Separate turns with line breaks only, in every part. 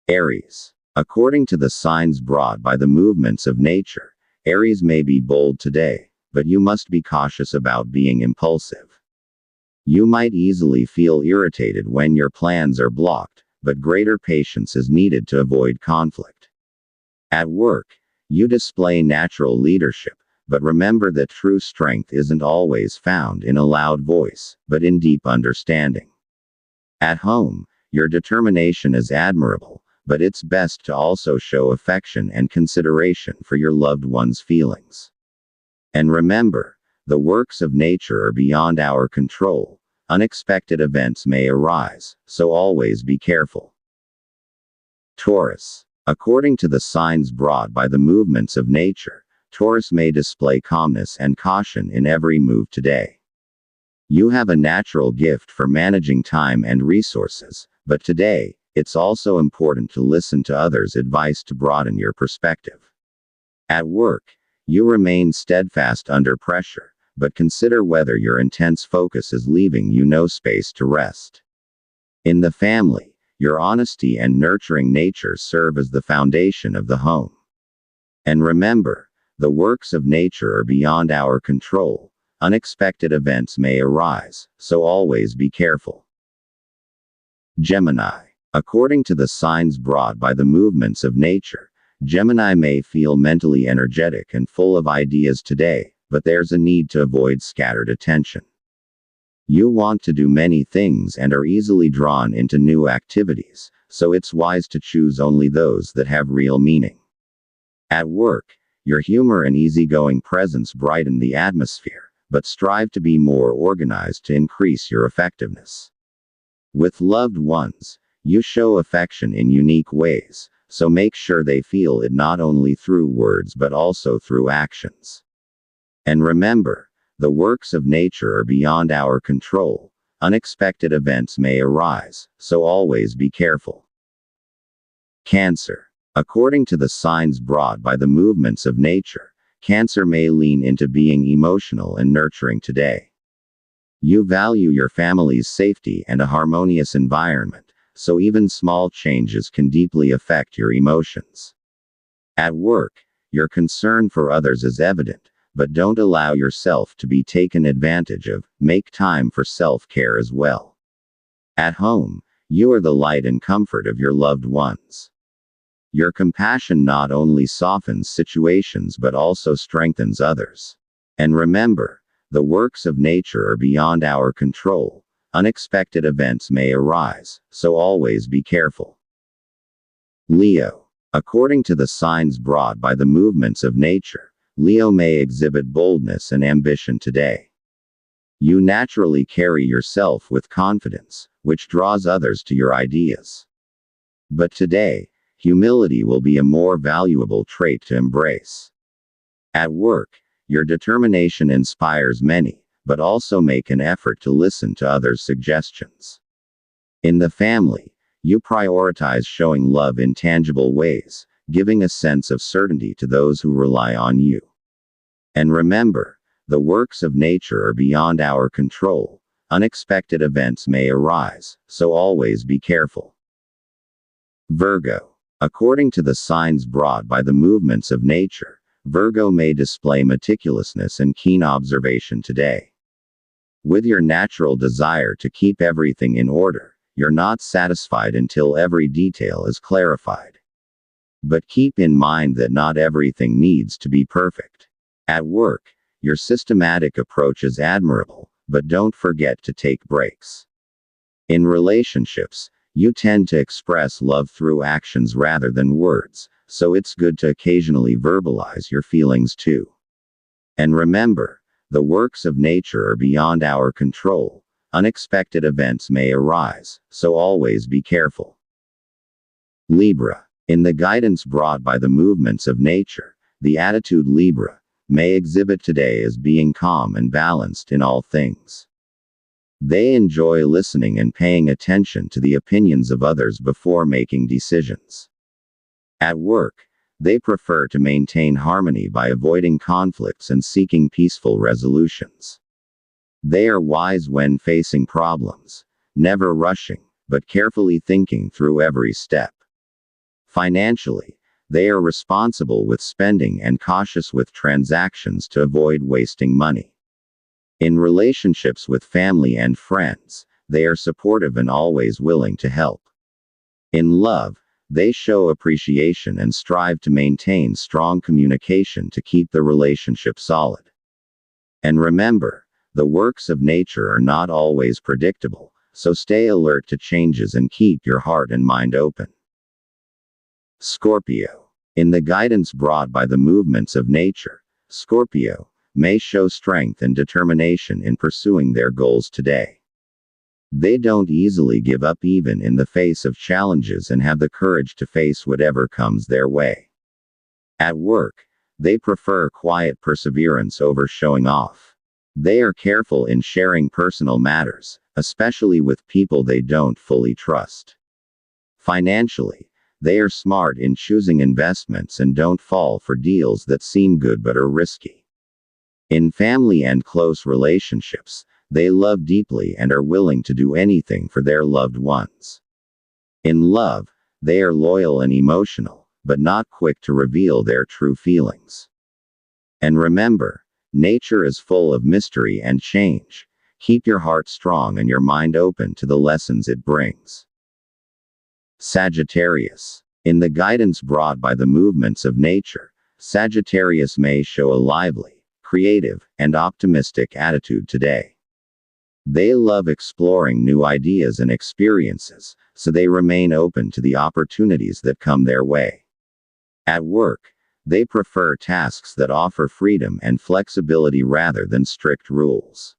Aries. According to the signs brought by the movements of nature, Aries may be bold today, but you must be cautious about being impulsive. You might easily feel irritated when your plans are blocked, but greater patience is needed to avoid conflict. At work, you display natural leadership, but remember that true strength isn't always found in a loud voice, but in deep understanding. At home, your determination is admirable, but it's best to also show affection and consideration for your loved one's feelings. And remember, the works of nature are beyond our control. Unexpected events may arise, so always be careful. Taurus. According to the signs brought by the movements of nature, Taurus may display calmness and caution in every move today. You have a natural gift for managing time and resources, but today, it's also important to listen to others' advice to broaden your perspective. At work, you remain steadfast under pressure, but consider whether your intense focus is leaving you no space to rest. In the family, your honesty and nurturing nature serve as the foundation of the home. And remember, the works of nature are beyond our control. Unexpected events may arise, so always be careful. Gemini. According to the signs brought by the movements of nature, Gemini may feel mentally energetic and full of ideas today, but there's a need to avoid scattered attention. You want to do many things and are easily drawn into new activities, so it's wise to choose only those that have real meaning. At work, your humor and easygoing presence brighten the atmosphere, but strive to be more organized to increase your effectiveness. With loved ones, you show affection in unique ways, so make sure they feel it not only through words but also through actions. And remember, the works of nature are beyond our control. Unexpected events may arise, so always be careful. Cancer. According to the signs brought by the movements of nature, Cancer may lean into being emotional and nurturing today. You value your family's safety and a harmonious environment, so even small changes can deeply affect your emotions. At work, your concern for others is evident, but don't allow yourself to be taken advantage of. Make time for self-care as well. At home, you are the light and comfort of your loved ones. Your compassion not only softens situations but also strengthens others. And remember, the works of nature are beyond our control. Unexpected events may arise, so always be careful. Leo. According to the signs brought by the movements of nature, Leo may exhibit boldness and ambition today. You naturally carry yourself with confidence, which draws others to your ideas. But today, humility will be a more valuable trait to embrace. At work, your determination inspires many, but also make an effort to listen to others' suggestions. In the family, you prioritize showing love in tangible ways, giving a sense of certainty to those who rely on you. And remember, the works of nature are beyond our control. Unexpected events may arise, so always be careful. Virgo. According to the signs brought by the movements of nature, Virgo may display meticulousness and keen observation today. With your natural desire to keep everything in order, you're not satisfied until every detail is clarified. But keep in mind that not everything needs to be perfect. At work, your systematic approach is admirable, but don't forget to take breaks. In relationships, you tend to express love through actions rather than words, so it's good to occasionally verbalize your feelings too. And remember, the works of nature are beyond our control. Unexpected events may arise, so always be careful. Libra. In the guidance brought by the movements of nature, the attitude Libra may exhibit today as being calm and balanced in all things. They enjoy listening and paying attention to the opinions of others before making decisions. At work, they prefer to maintain harmony by avoiding conflicts and seeking peaceful resolutions. They are wise when facing problems, never rushing, but carefully thinking through every step. Financially, they are responsible with spending and cautious with transactions to avoid wasting money. In relationships with family and friends, they are supportive and always willing to help. In love, they show appreciation and strive to maintain strong communication to keep the relationship solid. And remember, the works of nature are not always predictable, so stay alert to changes and keep your heart and mind open. Scorpio. In the guidance brought by the movements of nature, Scorpio may show strength and determination in pursuing their goals today. They don't easily give up even in the face of challenges and have the courage to face whatever comes their way. At work, they prefer quiet perseverance over showing off. They are careful in sharing personal matters, especially with people they don't fully trust. Financially, they are smart in choosing investments and don't fall for deals that seem good but are risky. In family and close relationships, they love deeply and are willing to do anything for their loved ones. In love, they are loyal and emotional, but not quick to reveal their true feelings. And remember, nature is full of mystery and change. Keep your heart strong and your mind open to the lessons it brings. Sagittarius. In the guidance brought by the movements of nature, Sagittarius may show a lively, creative, and optimistic attitude today. They love exploring new ideas and experiences, so they remain open to the opportunities that come their way. At work, they prefer tasks that offer freedom and flexibility rather than strict rules.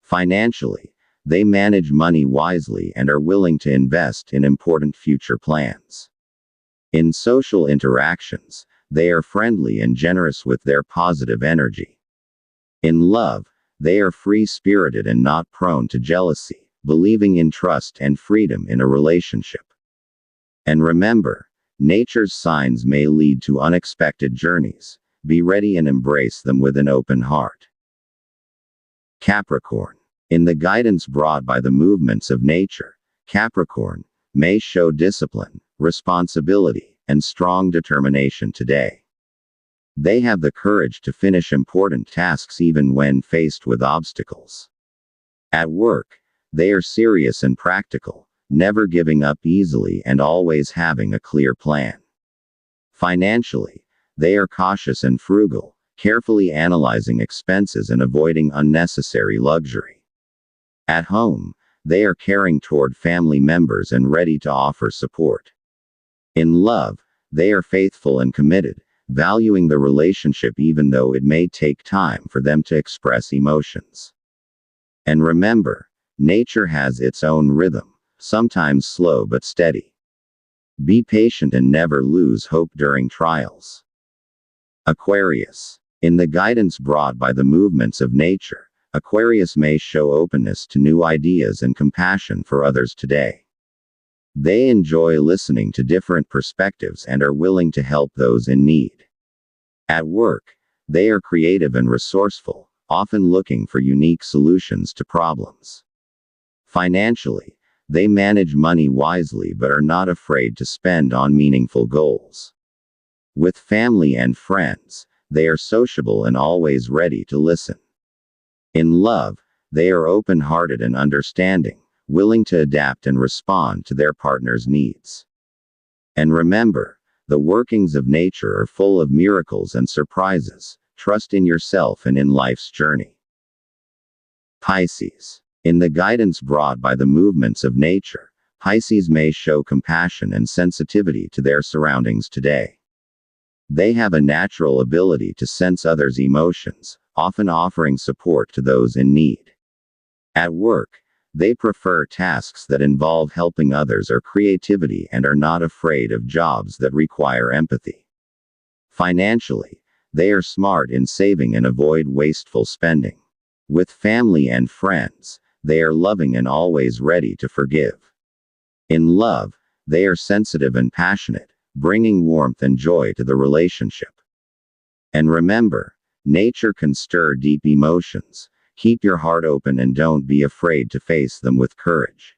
Financially, they manage money wisely and are willing to invest in important future plans. In social interactions, they are friendly and generous with their positive energy. In love, they are free-spirited and not prone to jealousy, believing in trust and freedom in a relationship. And remember, nature's signs may lead to unexpected journeys. Be ready and embrace them with an open heart. Capricorn. In the guidance brought by the movements of nature, Capricorn may show discipline, responsibility, and strong determination today. They have the courage to finish important tasks even when faced with obstacles. At work, they are serious and practical, never giving up easily and always having a clear plan. Financially, they are cautious and frugal, carefully analyzing expenses and avoiding unnecessary luxury. At home, they are caring toward family members and ready to offer support. In love, they are faithful and committed, valuing the relationship even though it may take time for them to express emotions. And remember, nature has its own rhythm, sometimes slow but steady. Be patient and never lose hope during trials. Aquarius. In the guidance brought by the movements of nature, Aquarius may show openness to new ideas and compassion for others today. They enjoy listening to different perspectives and are willing to help those in need. At work, they are creative and resourceful, often looking for unique solutions to problems. Financially, they manage money wisely but are not afraid to spend on meaningful goals. With family and friends, they are sociable and always ready to listen. In love, they are open-hearted and understanding, willing to adapt and respond to their partner's needs. And remember, the workings of nature are full of miracles and surprises. Trust in yourself and in life's journey. Pisces. In the guidance brought by the movements of nature, Pisces may show compassion and sensitivity to their surroundings today. They have a natural ability to sense others' emotions, often offering support to those in need. At work, they prefer tasks that involve helping others or creativity and are not afraid of jobs that require empathy. Financially, they are smart in saving and avoid wasteful spending. With family and friends, they are loving and always ready to forgive. In love, they are sensitive and passionate, bringing warmth and joy to the relationship. And remember, nature can stir deep emotions. Keep your heart open and don't be afraid to face them with courage.